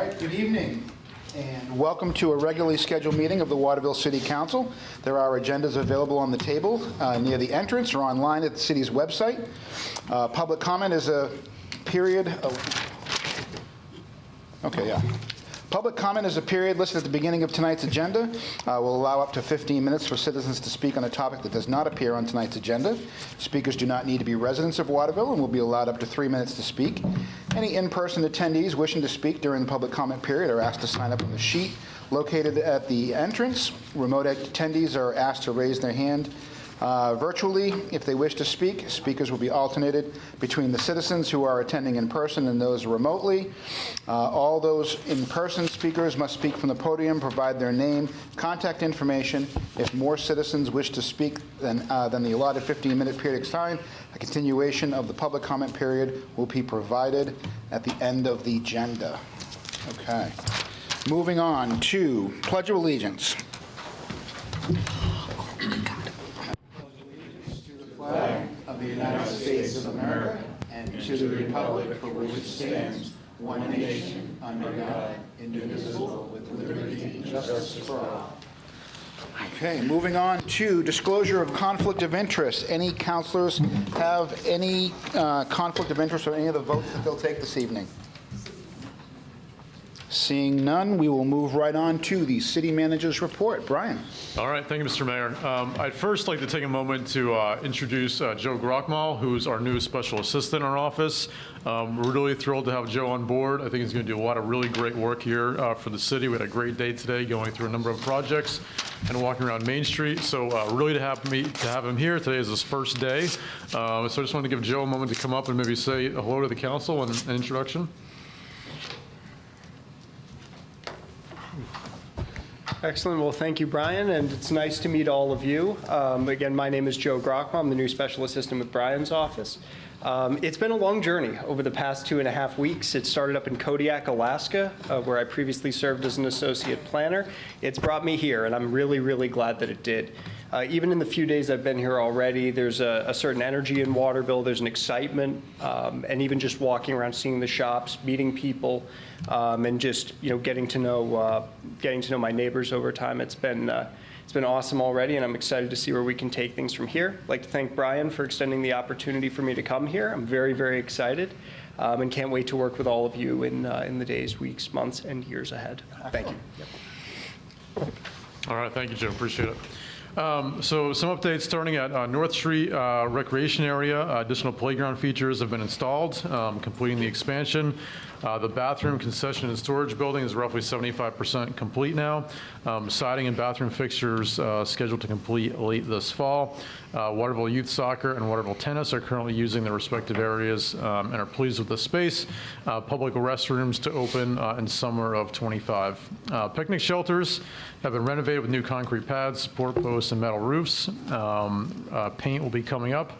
right, good evening, and welcome to a regularly scheduled meeting of the Waterville City Council. There are agendas available on the table near the entrance or online at the city's website. Public comment is a period of... Okay, yeah. Public comment is a period listed at the beginning of tonight's agenda. We'll allow up to 15 minutes for citizens to speak on a topic that does not appear on tonight's agenda. Speakers do not need to be residents of Waterville and will be allowed up to 3 minutes to speak. Any in-person attendees wishing to speak during the public comment period are asked to sign up on the sheet located at the entrance. Remote attendees are asked to raise their hand virtually. If they wish to speak, speakers will be alternated between the citizens who are attending in person and those remotely. All those in-person speakers must speak from the podium, provide their name, contact information. If more citizens wish to speak than the allotted 15-minute period of time, a continuation of the public comment period will be provided at the end of the agenda. Okay. Moving on to Pledge of Allegiance. Flag of the United States of America and to the republic for which it stands, one nation, under God, indivisible, with liberty and justice for all. Okay, moving on to disclosure of conflict of interest. Any counselors have any conflict of interest or any of the votes that they'll take this evening? Seeing none, we will move right on to the city manager's report. Brian. All right, thank you, Mr. Mayor. I'd first like to take a moment to introduce Joe Grockmal, who's our new special assistant in our office. We're really thrilled to have Joe on board. I think he's going to do a lot of really great work here for the city. We had a great day today going through a number of projects and walking around Main Street. So really to have him here. Today is his first day. So I just wanted to give Joe a moment to come up and maybe say hello to the council and an introduction. Excellent. Well, thank you, Brian, and it's nice to meet all of you. Again, my name is Joe Grockmal. I'm the new special assistant with Brian's office. It's been a long journey over the past 2.5 weeks. It started up in Kodiak, Alaska, where I previously served as an associate planner. It's brought me here, and I'm really, really glad that it did. Even in the few days I've been here already, there's a certain energy in Waterville. There's an excitement, and even just walking around, seeing the shops, meeting people, and just getting to know my neighbors over time. It's been awesome already, and I'm excited to see where we can take things from here. I'd like to thank Brian for extending the opportunity for me to come here. I'm very, very excited, and can't wait to work with all of you in the days, weeks, months, and years ahead. Thank you. Yep. All right, thank you, Joe. Appreciate it. So some updates starting at North Street Recreation Area. Additional playground features have been installed, completing the expansion. The bathroom, concession, and storage building is roughly 75% complete now. Siding and bathroom fixtures scheduled to complete late this fall. Waterville Youth Soccer and Waterville Tennis are currently using their respective areas and are pleased with the space. Public restrooms to open in summer of '25. Picnic shelters have been renovated with new concrete pads, support posts, and metal roofs. Paint will be coming up.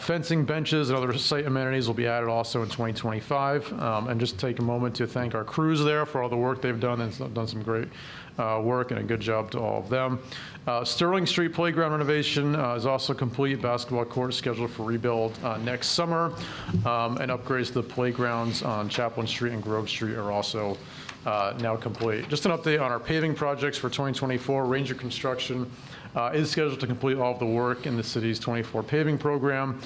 Fencing, benches, and other site amenities will be added also in 2025. And just take a moment to thank our crews there for all the work they've done, and done some great work, and a good job to all of them. Sterling Street Playground renovation is also complete. Basketball court scheduled for rebuild next summer. And upgrades to the playgrounds on Chaplin Street and Grove Street are also now complete. Just an update on our paving projects for 2024. Ranger Construction is scheduled to complete all of the work in the city's 24 paving program.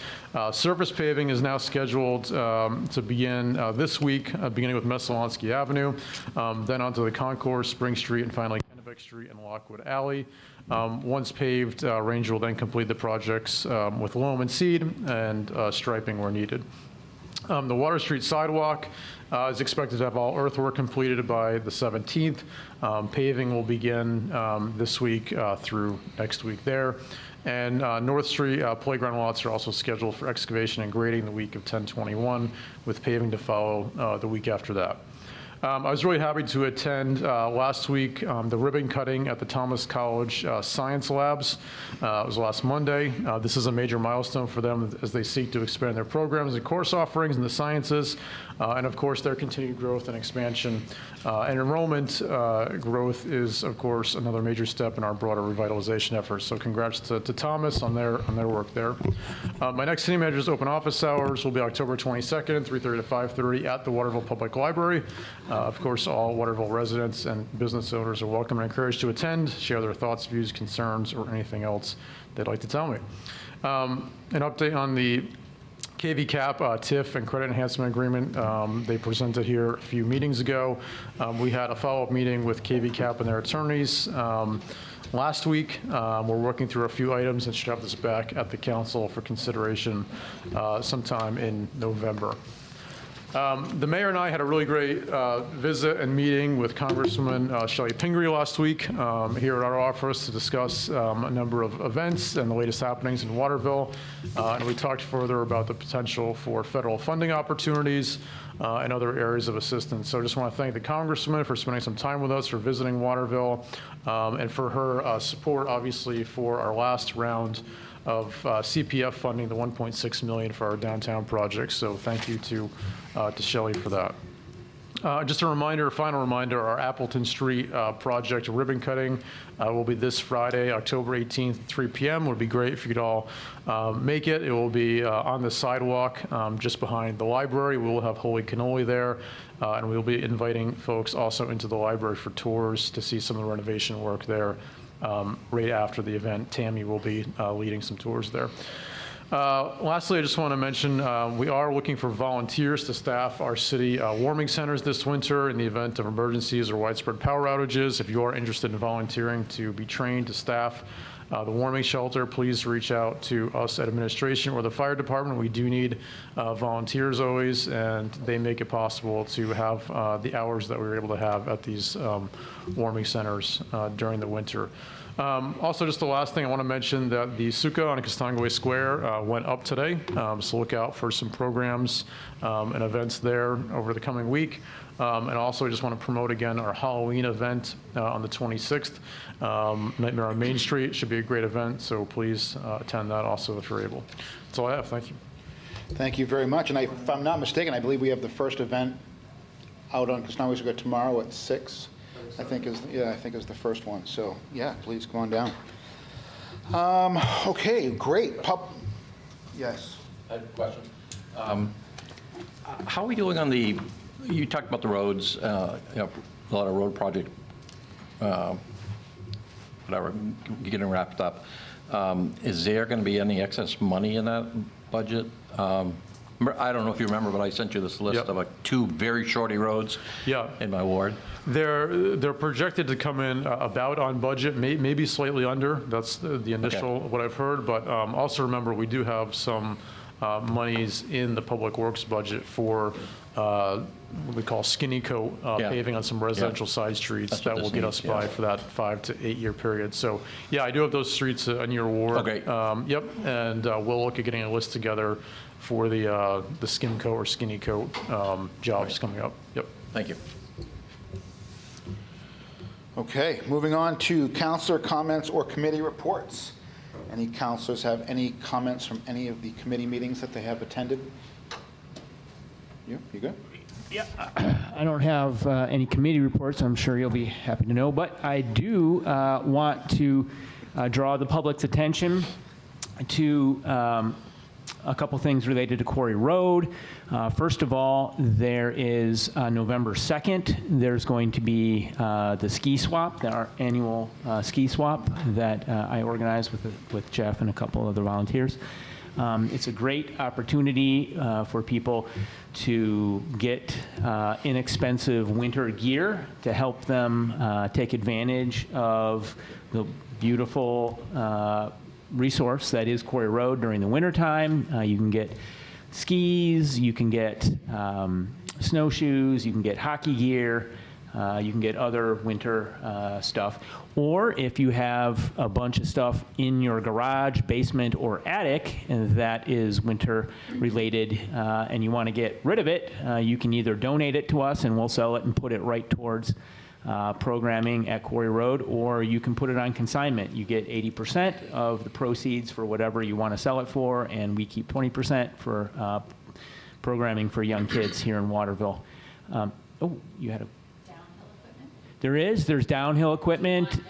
Surface paving is now scheduled to begin this week, beginning with Messalonsky Avenue, then onto the Concourse, Spring Street, and finally Kennebec Street and Lockwood Alley. Once paved, Ranger will then complete the projects with loam and seed and striping where needed. The Water Street sidewalk is expected to have all earthwork completed by the 17th. Paving will begin this week through next week there. And North Street playground lots are also scheduled for excavation and grading the week of 10/21, with paving to follow the week after that. I was really happy to attend last week the ribbon cutting at the Thomas College Science Labs. It was last Monday. This is a major milestone for them as they seek to expand their programs and course offerings in the sciences, and of course their continued growth and expansion. And enrollment growth is, of course, another major step in our broader revitalization efforts. So congrats to Thomas on their work there. My next city manager's open office hours will be October 22nd, 3:30 to 5:30 at the Waterville Public Library. Of course, all Waterville residents and business owners are welcome and encouraged to attend, share their thoughts, views, concerns, or anything else they'd like to tell me. An update on the KV Cap, TIF, and credit enhancement agreement. They presented here a few meetings ago. We had a follow-up meeting with KV Cap and their attorneys last week. We're working through a few items and should have this back at the council for consideration sometime in November. The mayor and I had a really great visit and meeting with Congresswoman Shelley Pingree last week here at our office to discuss a number of events and the latest happenings in Waterville. And we talked further about the potential for federal funding opportunities and other areas of assistance. So I just want to thank the Congresswoman for spending some time with us, for visiting Waterville, and for her support, obviously, for our last round of CPF funding, the $1.6 million for our downtown project. So thank you to Shelley for that. Just a reminder, final reminder, our Appleton Street project ribbon cutting will be this Friday, October 18th, 3 p.m. It would be great if you could all make it. It will be on the sidewalk just behind the library. We will have Holy Cannoli there, and we'll be inviting folks also into the library for tours to see some of the renovation work there. Right after the event, Tammy will be leading some tours there. Lastly, I just want to mention we are looking for volunteers to staff our city warming centers this winter in the event of emergencies or widespread power outages. If you are interested in volunteering to be trained to staff the warming shelter, please reach out to us at administration or the fire department. We do need volunteers always, and they make it possible to have the hours that we were able to have at these warming centers during the winter. Also, just the last thing I want to mention that the Sukkah on Castangaway Square went up today, so look out for some programs and events there over the coming week. And also, I just want to promote again our Halloween event on the 26th. Nightmare on Main Street should be a great event, so please attend that also if you're able. That's all I have. Thank you. Thank you very much. And if I'm not mistaken, I believe we have the first event out on Castangaway Square tomorrow at 6. I think is the first one. So yeah, please go on down. Okay, great. Yes. I have a question. How are we doing on the? You talked about the roads. A lot of road project, whatever, getting wrapped up. Is there going to be any excess money in that budget? I don't know if you remember, but I sent you this list Yep. of like 2 very shorty roads in my ward. They're projected to come in about on budget, maybe slightly under. That's the initial what I've heard. But also remember, we do have some monies in the Public Works budget for what we call skinny coat paving on some residential side streets that will get us by for that 5 to 8 year period. So yeah, I do have those streets in your ward. Okay. Yep, and we'll look at getting a list together for the skim coat or skinny coat jobs coming up. Yep. Thank you. Okay, moving on to counselor comments or committee reports. Any counselors have any comments from any of the committee meetings that they have attended? You good? Yeah, I don't have any committee reports. I'm sure you'll be happy to know, but I do want to draw the public's attention to a couple things related to Quarry Road. First of all, there is November 2nd, there's going to be the ski swap, our annual ski swap that I organized with Jeff and a couple other volunteers. It's a great opportunity for people to get inexpensive winter gear to help them take advantage of the beautiful resource that is Quarry Road during the wintertime. You can get skis, you can get snowshoes, you can get hockey gear, you can get other winter stuff. Or if you have a bunch of stuff in your garage, basement, or attic that is winter related and you want to get rid of it, you can either donate it to us and we'll sell it and put it right towards programming at Quarry Road, or you can put it on consignment. You get 80% of the proceeds for whatever you want to sell it for, and we keep 20% for programming for young kids here in Waterville. You had a... There's downhill equipment.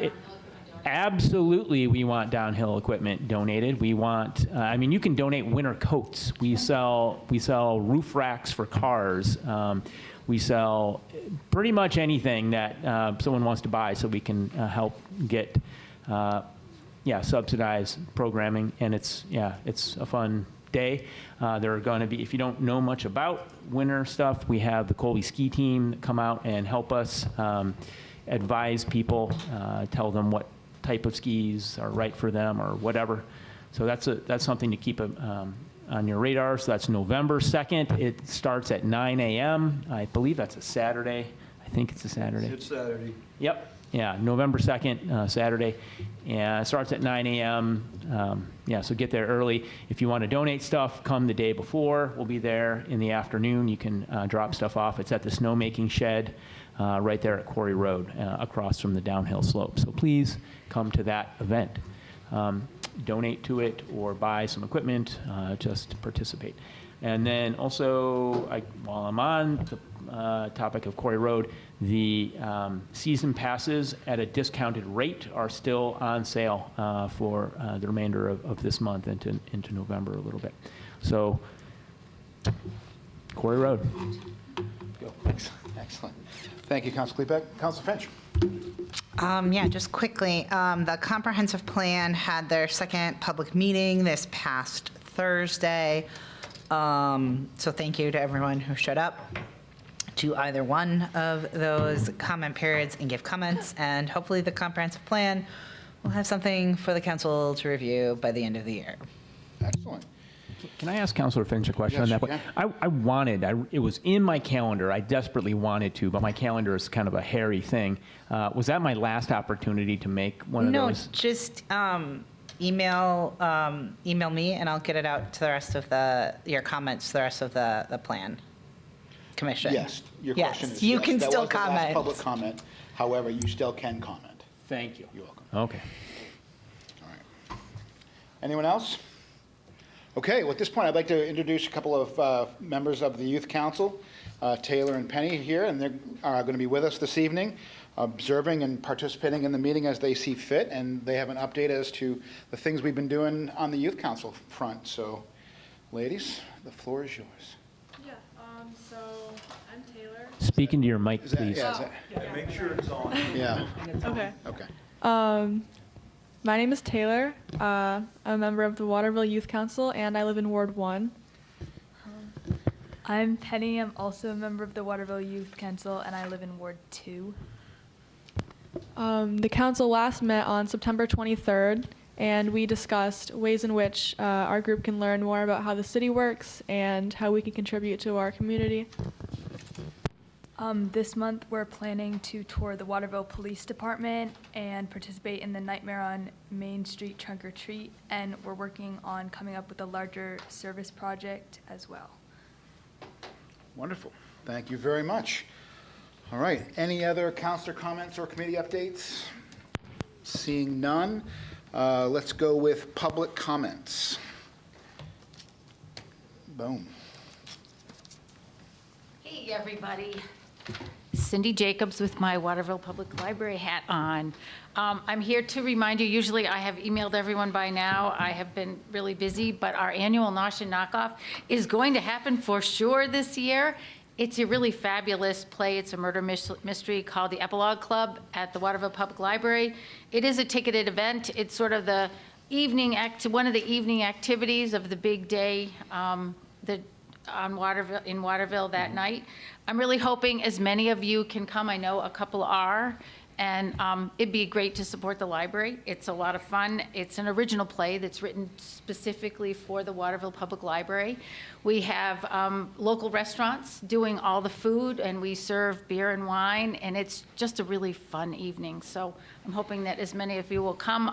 Absolutely, we want downhill equipment donated. We want, you can donate winter coats. We sell roof racks for cars. We sell pretty much anything that someone wants to buy, so we can help get subsidized programming, and it's a fun day. There are going to be, if you don't know much about winter stuff, we have the Colby ski team come out and help us advise people, tell them what type of skis are right for them or whatever. So that's something to keep on your radar. So that's November 2nd. It starts at 9 a.m. I believe that's a Saturday. I think it's a Saturday. It's Saturday. Yep. Yeah, November 2nd, Saturday. And it starts at 9 a.m. So get there early. If you want to donate stuff, come the day before. We'll be there in the afternoon. You can drop stuff off. It's at the snowmaking shed right there at Quarry Road, across from the downhill slope. So please come to that event. Donate to it or buy some equipment, just to participate. And then also, while I'm on the topic of Quarry Road, the season passes at a discounted rate are still on sale for the remainder of this month into November a little bit. So, Quarry Road. Go. Excellent. Thank you, Council Klebeck. Council Finch. Just quickly, the comprehensive plan had their second public meeting this past Thursday. So thank you to everyone who showed up to either one of those comment periods and give comments. And hopefully the comprehensive plan will have something for the council to review by the end of the year. Excellent. Can I ask Councilor Finch a question Yes, on that? you But it was in my calendar. I desperately wanted to, but my calendar is kind of a hairy thing. Was that my last opportunity to make one of No, those? just email me and I'll get it out to the rest of your comments to the rest of the plan commission. Yes, your question is Yes, you yes. can That still was the last comment. public comment. However, you still can comment. Thank you. You're welcome. Okay. All right. Anyone else? Okay, well, at this point, I'd like to introduce a couple of members of the Youth Council, Taylor and Penny here, and they're going to be with us this evening, observing and participating in the meeting as they see fit, and they have an update as to the things we've been doing on the Youth Council front. So, ladies, the floor is yours. Yeah, so I'm Taylor. Speak into your mic, Is that, please. yeah, is that, Yeah, make sure it's on. yeah, Okay. okay. My name is Taylor. I'm a member of the Waterville Youth Council, and I live in Ward 1. I'm Penny. I'm also a member of the Waterville Youth Council, and I live in Ward 2. The council last met on September 23rd, and we discussed ways in which our group can learn more about how the city works and how we can contribute to our community. This month, we're planning to tour the Waterville Police Department and participate in the Nightmare on Main Street Trunk or Treat, and we're working on coming up with a larger service project as well. Wonderful. Thank you very much. All right. Any other councilor comments or committee updates? Seeing none, let's go with public comments. Boom. Hey, everybody. Cindy Jacobs with my Waterville Public Library hat on. I'm here to remind you, usually I have emailed everyone by now. I have been really busy, but our annual Nosh and Knockoff is going to happen for sure this year. It's a really fabulous play. It's a murder mystery called The Epilogue Club at the Waterville Public Library. It is a ticketed event. It's sort of the one of the evening activities of the big day in Waterville that night. I'm really hoping as many of you can come. I know a couple are, and it'd be great to support the library. It's a lot of fun. It's an original play that's written specifically for the Waterville Public Library. We have local restaurants doing all the food, and we serve beer and wine, and it's just a really fun evening. So I'm hoping that as many of you will come.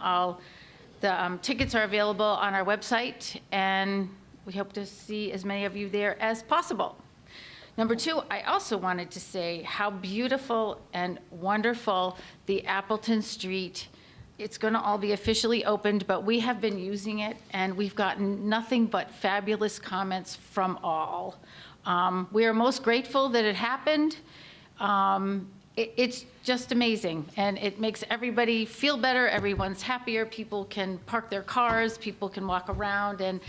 The tickets are available on our website, and we hope to see as many of you there as possible. Number two, I also wanted to say how beautiful and wonderful the Appleton Street. It's going to all be officially opened, but we have been using it, and we've gotten nothing but fabulous comments from all. We are most grateful that it happened. It's just amazing, and it makes everybody feel better. Everyone's happier. People can park their cars. People can walk around, and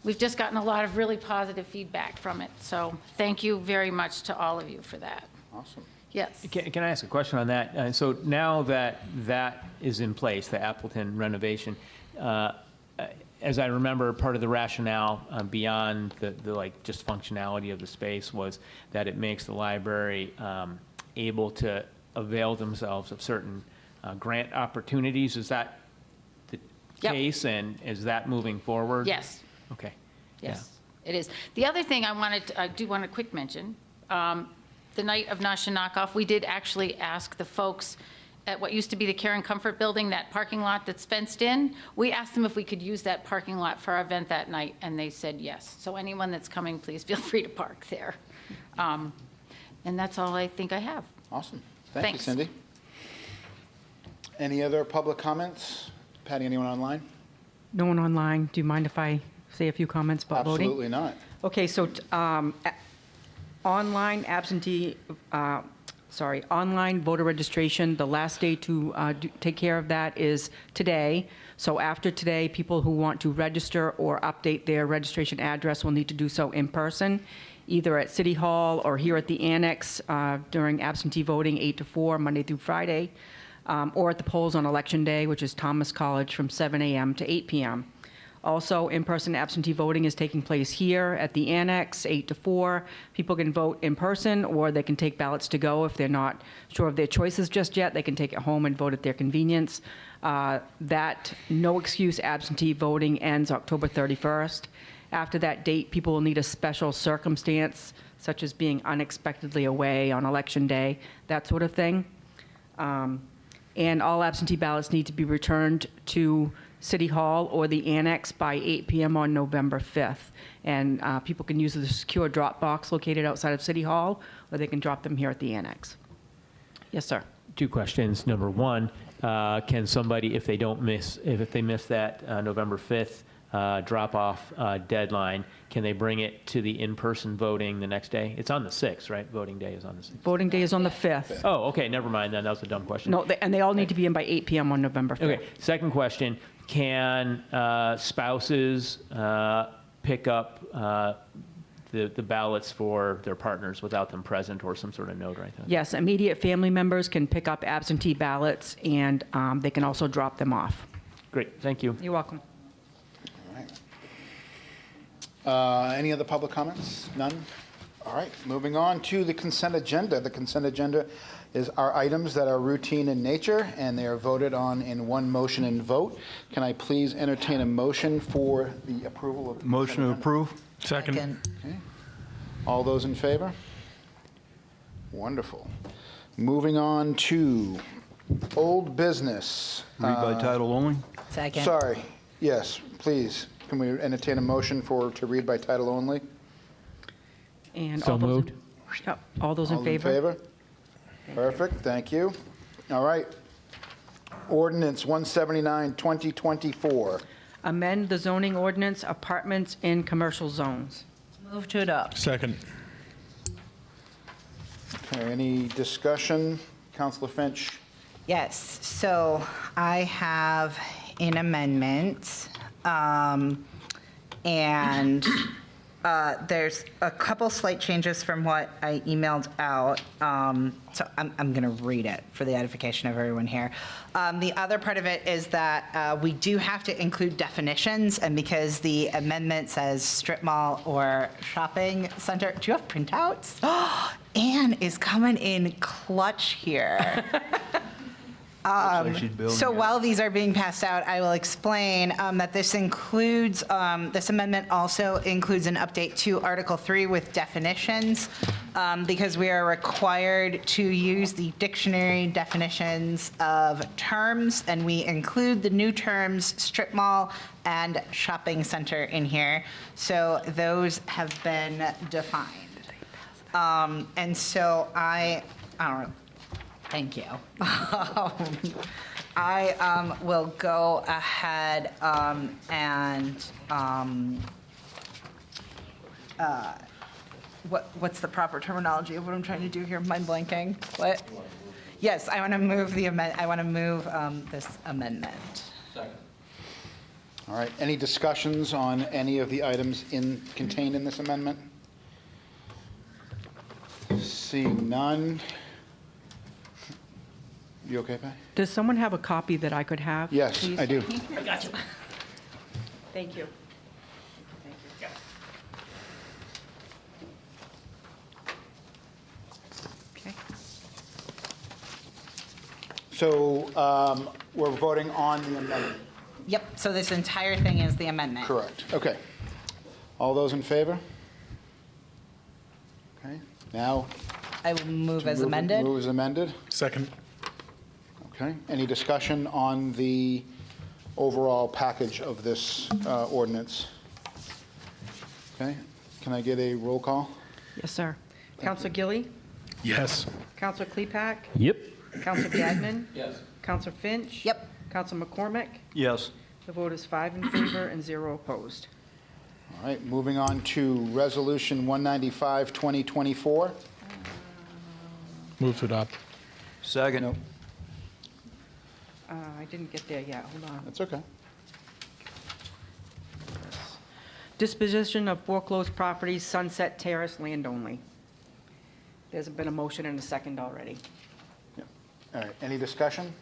we've just gotten a lot of really positive feedback from it. So thank you very much to all of you for that. Awesome. Yes. Can I ask a question on that? So now that that is in place, the Appleton renovation, as I remember, part of the rationale beyond the like just functionality of the space was that it makes the library able to avail themselves of certain grant opportunities. Is that the Yep. case, and is that moving forward? Yes. Okay. Yes, it is. The other thing I do want a quick mention, the night of Nasha Knockoff, we did actually ask the folks at what used to be the Care and Comfort Building, that parking lot that's fenced in. We asked them if we could use that parking lot for our event that night, and they said yes. So anyone that's coming, please feel free to park there. And that's all I think I have. Awesome. Thank you, Thanks. Cindy. Any other public comments? Patty, anyone online? No one online. Do you mind if I say a few comments about voting? Absolutely not. Okay, so online online voter registration, the last day to take care of that is today. So after today, people who want to register or update their registration address will need to do so in person, either at City Hall or here at the Annex during absentee voting 8 to 4, Monday through Friday, or at the polls on Election Day, which is Thomas College from 7 a.m. to 8 p.m. Also, in-person absentee voting is taking place here at the Annex, 8 to 4. People can vote in person, or they can take ballots to go if they're not sure of their choices just yet. They can take it home and vote at their convenience. That no-excuse absentee voting ends October 31st. After that date, people will need a special circumstance, such as being unexpectedly away on Election Day, that sort of thing. And all absentee ballots need to be returned to City Hall or the Annex by 8 p.m. on November 5th. And people can use the secure drop box located outside of City Hall, or they can drop them here at the Annex. Yes, sir. 2 questions. Number 1, can somebody, if they miss that November 5th drop-off deadline, can they bring it to the in-person voting the next day? It's on the 6th, right? Voting day is on the 6th. Voting day is on the 5th. Oh, okay, never mind then. That was a dumb question. No, and they all need to be in by 8 p.m. on November 5th. Okay, second question, can spouses pick up the ballots for their partners without them present or some sort of note right there? Yes, immediate family members can pick up absentee ballots, and they can also drop them off. Great, thank you. You're welcome. Any other public comments? None? All right, moving on to the consent agenda. The consent agenda are items that are routine in nature, and they are voted on in one motion and vote. Can I please entertain a motion for the approval of the Motion to consent agenda? approve? Second. Okay. All those in favor? Wonderful. Moving on to old business. Read by title only? Second. Sorry, yes, please. Can we entertain a motion to read by title only? And So all those moved. Yep, all those in All favor? Perfect, thank you. All right. Ordinance 179, 2024. Amend the zoning ordinance, apartments in commercial zones. Move to adopt. Second. Okay, any discussion? Councilor Finch? Yes, so I have an amendment, and there's a couple slight changes from what I emailed out, so I'm going to read it for the edification of everyone here. The other part of it is that we do have to include definitions, and because the amendment says strip mall or shopping center, do you have printouts? Anne is coming in clutch here. Looks like she's building So it. while these are being passed out, I will explain that this includes, this amendment also includes an update to Article 3 with definitions, because we are required to use the dictionary definitions of terms, and we include the new terms strip mall and shopping center in here. So those have been defined. And so I don't know. Thank you. I will go ahead and what's the proper terminology of what I'm trying to do here? Mind blanking. What? Yes, I want to move the I want to move this amendment. All right, any discussions on any of the items contained in this amendment? Seeing none. You okay, Pat? Does someone have a copy that I could have? Yes, please? I do. Thank you. Okay. So we're voting on the amendment. Yep, so this entire thing is the amendment. Correct. Okay. All those in favor? Okay, now. I will move as Move amended. as amended. Second. Okay. Any discussion on the overall package of this ordinance? Okay. Can I get a roll call? Yes, sir. Counselor Gilly? Yes. Counselor Klepak? Yep. Counselor Gagnon? Yes. Counselor Finch? Yep. Counselor McCormick? Yes. The vote is 5 in favor and 0 opposed. All right, moving on to Resolution 195, 2024. Move to adopt. Second. I didn't get there yet, hold on. That's okay. Disposition of foreclosed properties, Sunset Terrace, land only. There's been a motion and a second already. Yeah. All right, any discussion?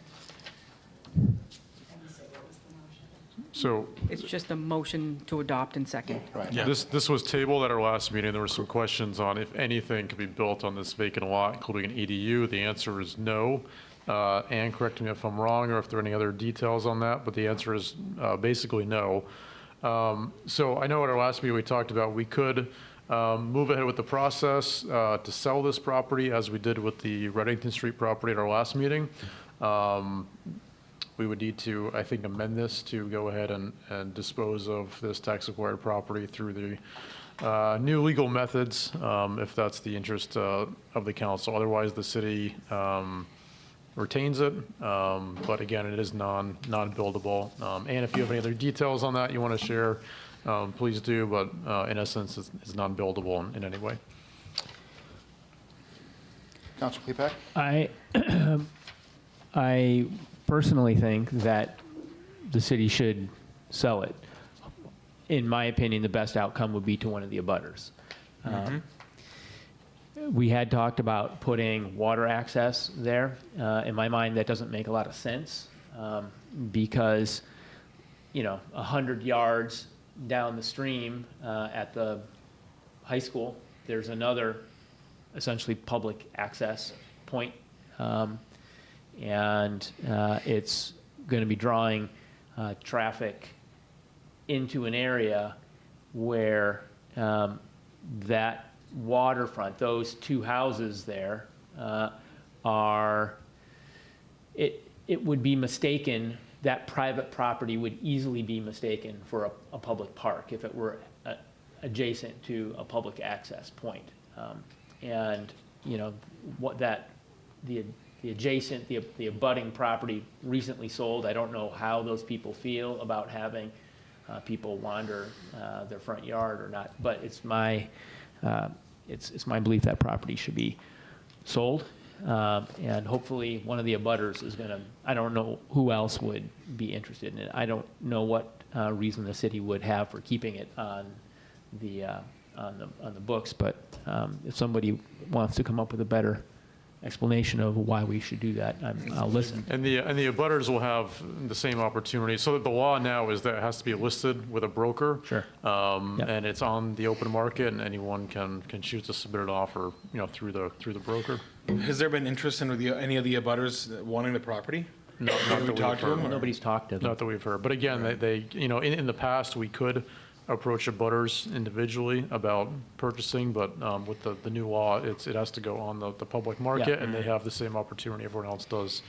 So It's just a motion to adopt and second. Right. this was tabled at our last meeting. There were some questions on if anything could be built on this vacant lot, including an EDU. The answer is no. Ann, correct me if I'm wrong or if there are any other details on that, but the answer is basically no. So I know at our last meeting we talked about we could move ahead with the process to sell this property as we did with the Reddington Street property at our last meeting. We would need to, I think, amend this to go ahead and dispose of this tax-acquired property through the new legal methods, if that's the interest of the council. Otherwise, the city retains it, but again, it is non-buildable. And if you have any other details on that you want to share, please do, but in essence, it's non-buildable in any way. Councilor Klepak? I personally think that the city should sell it. In my opinion, the best outcome would be to one of the abutters. We had talked about putting water access there. In my mind, that doesn't make a lot of sense because, 100 yards down the stream at the high school, there's another essentially public access point. And it's going to be drawing traffic into an area where that waterfront, those two houses there, it would be mistaken, that private property would easily be mistaken for a public park if it were adjacent to a public access point. And, what the adjacent, the abutting property recently sold. I don't know how those people feel about having people wander their front yard or not, but it's my belief that property should be sold. And hopefully one of the abutters is going to, I don't know who else would be interested in it. I don't know what reason the city would have for keeping it on the books, but if somebody wants to come up with a better explanation of why we should do that, I'll listen. And the abutters will have the same opportunity. So that the law now is that it has to be listed with a broker. Sure. Yep. And it's on the open market, and anyone can choose to submit an offer, through the broker. Has there been interest in any of the abutters wanting the property? Not Have that we we've talked to heard. them? or- Nobody's talked to them. Not that we've heard. But again, they in the past, we could approach abutters individually about purchasing, but with the new law, it has to go on the public market, and they have the same opportunity everyone else does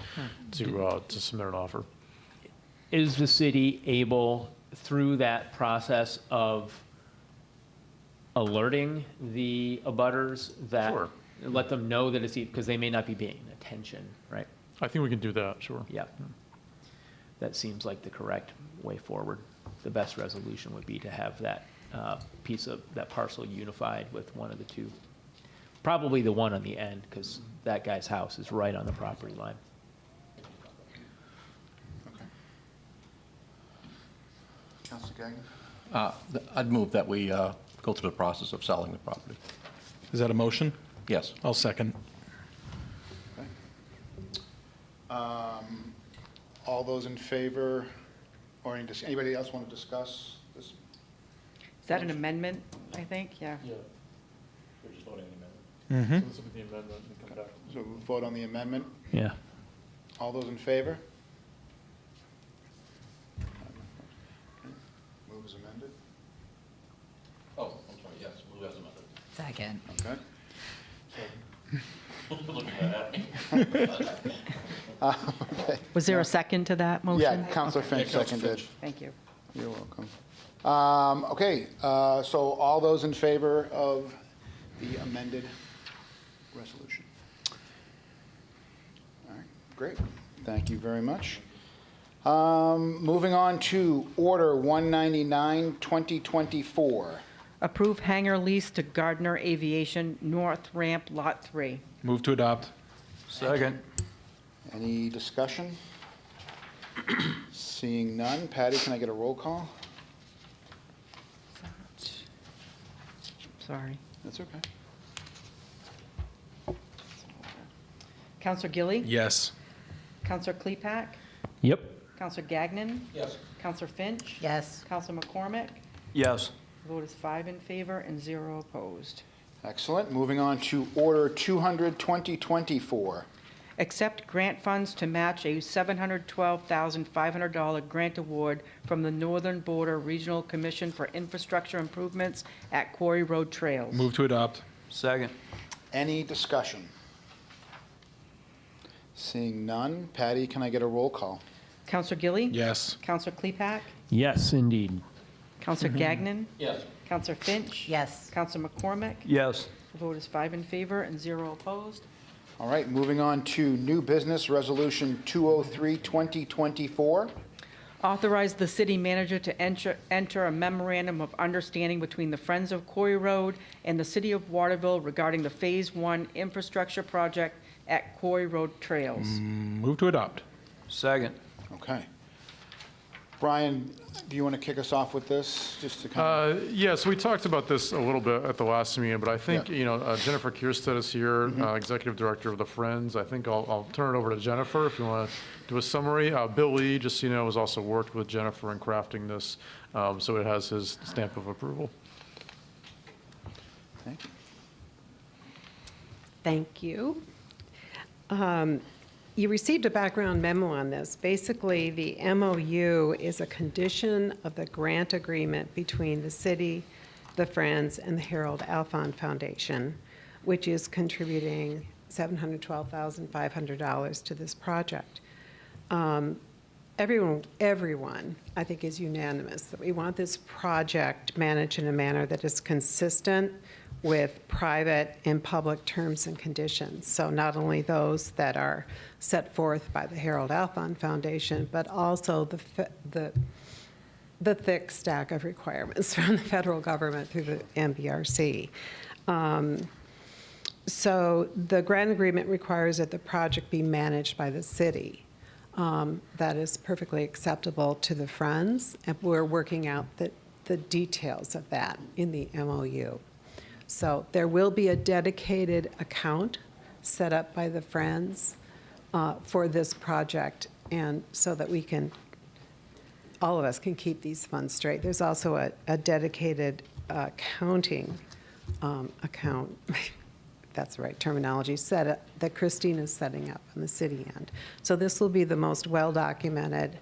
to submit an offer. Is the city able, through that process of alerting the abutters that, Sure. let them know that it's, because they may not be paying attention, right? I think we can do that, sure. Yeah. That seems like the correct way forward. The best resolution would be to have that piece of, that parcel unified with one of the two. Probably the one on the end, because that guy's house is right on the property line. Gagnon? I'd move that we go through the process of selling the property. Is that a motion? Yes. I'll second. All those in favor, or anybody else want to discuss this? Is that an amendment, I think? Yeah. Yeah. We're just voting Mm-hmm. So this will be the amendment and come back. So we'll vote on the amendment. Yeah. All those in favor? Move as amended. Oh, I'm sorry, yes, move as amended. Second. Okay. Looking at me. Okay. Was there a second to that motion? Yeah, Counselor Finch seconded. Thank you. You're welcome. Okay, so all those in favor of the amended resolution? All right, great. Thank you very much. Moving on to Order 199, 2024. Approve hangar lease to Gardner Aviation, North Ramp, Lot 3. Move to adopt. Second. Any discussion? Seeing none. Patty, can I get a roll call? Sorry. That's okay. Counselor Gilly? Yes. Counselor Klepak? Yep. Counselor Gagnon? Yes. Counselor Finch? Yes. Counselor McCormick? Yes. The vote is 5 in favor and 0 opposed. Excellent. Moving on to Order 200, 2024. Accept grant funds to match a $712,500 grant award from the Northern Border Regional Commission for Infrastructure Improvements at Quarry Road Trails. Move to adopt. Second. Any discussion? Seeing none. Patty, can I get a roll call? Counselor Gilly? Yes. Counselor Klepak? Yes, indeed. Counselor Gagnon? Yes. Counselor Finch? Yes. Counselor McCormick? Yes. The vote is 5 in favor and 0 opposed. All right, moving on to new business, Resolution 203, 2024. Authorize the city manager to enter a memorandum of understanding between the Friends of Quarry Road and the City of Waterville regarding the Phase 1 infrastructure project at Quarry Road Trails. Move to adopt. Second. Okay. Brian, do you want to kick us off with this, just to kind of... Yeah, so we talked about this a little bit at the last meeting, but I think, Yeah. Jennifer Kierstead is here, Executive Director of the Friends. I think I'll turn it over to Jennifer if you want to do a summary. Bill Lee, just so you know, has also worked with Jennifer in crafting this, so it has his stamp of approval. Thank you. Thank you. You received a background memo on this. Basically, the MOU is a condition of the grant agreement between the city, the Friends, and the Harold Alfond Foundation, which is contributing $712,500 to this project. Everyone, I think, is unanimous that we want this project managed in a manner that is consistent with private and public terms and conditions. So not only those that are set forth by the Harold Alfond Foundation, but also the thick stack of requirements from the federal government through the MBRC. So the grant agreement requires that the project be managed by the city. That is perfectly acceptable to the Friends, and we're working out the details of that in the MOU. So there will be a dedicated account set up by the Friends for this project, and so that we can, all of us can keep these funds straight. There's also a dedicated accounting account, if that's the right terminology, that Christine is setting up on the city end. So this will be the most well-documented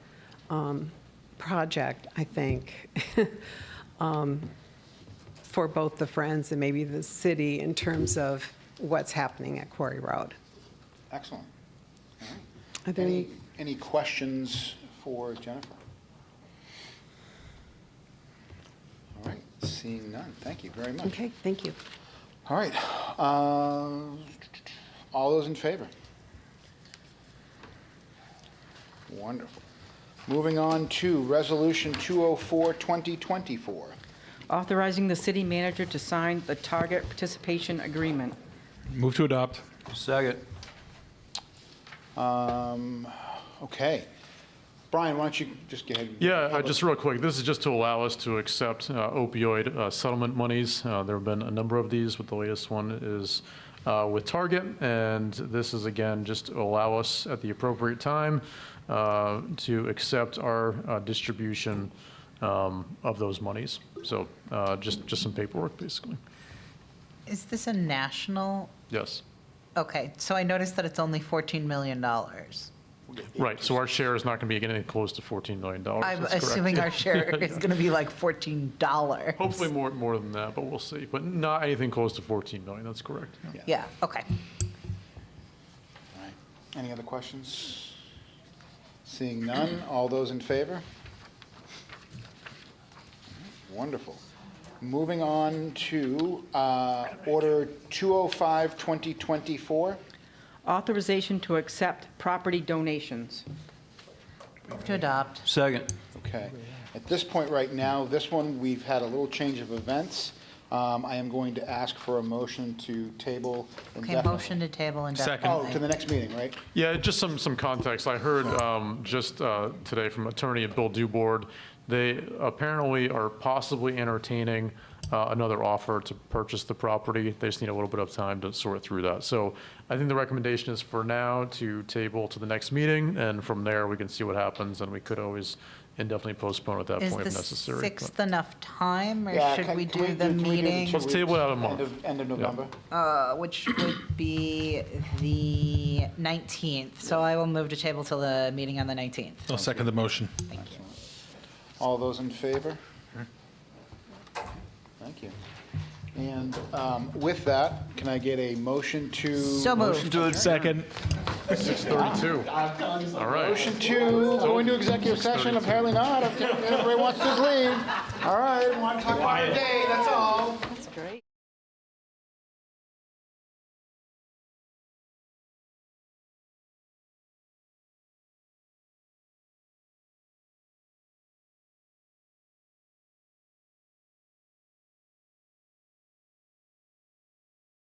project, I think, for both the Friends and maybe the city in terms of what's happening at Quarry Road. Excellent. All right. Are there Any questions for Jennifer? All right, seeing none. Thank you very much. Okay, thank you. All right. All those in favor? Wonderful. Moving on to Resolution 204, 2024. Authorizing the city manager to sign the target participation agreement. Move to adopt. Second. Okay. Brian, why don't you just go ahead? And Yeah, just real quick, this is just to allow us to accept opioid settlement monies. There have been a number of these, but the latest one is with Target, and this is, again, just to allow us at the appropriate time to accept our distribution of those monies. So just some paperwork, basically. Is this a national? Yes. Okay, so I noticed that it's only $14 million. Right, so our share is not going to be getting close to $14 million. I'm That's correct. assuming Yeah. our share is going to be like $14. Hopefully more than that, but we'll see. But not anything close to 14 million, that's correct. Yeah, okay. All right. Any other questions? Seeing none, all those in favor? Wonderful. Moving on to Order 205, 2024. Authorization to accept property donations. Move to adopt. Second. Okay. At this point right now, this one, we've had a little change of events. I am going to ask for a motion to table Okay, indefinitely. motion to table indefinitely. Oh, to the next meeting, right? Yeah, just some context. I heard just today from attorney at Bill Duboard, they apparently are possibly entertaining another offer to purchase the property. They just need a little bit of time to sort through that. So I think the recommendation is for now to table to the next meeting, and from there, we can see what happens, and we could always indefinitely postpone at that Is point the if necessary. 6th enough time, or Yeah, should can we we do the can we do meeting? 2 Let's table it out a weeks? month. End of November? Which would be the 19th. So I will move to table till the meeting on the 19th. I'll second the motion. Thank you. All those in favor? Thank you. And with that, can I get a motion to? So moved. Do it second. 6:32. All right. Motion to go into executive session? Apparently not. Okay, everybody wants to just leave. All right, want to talk about our day, that's all.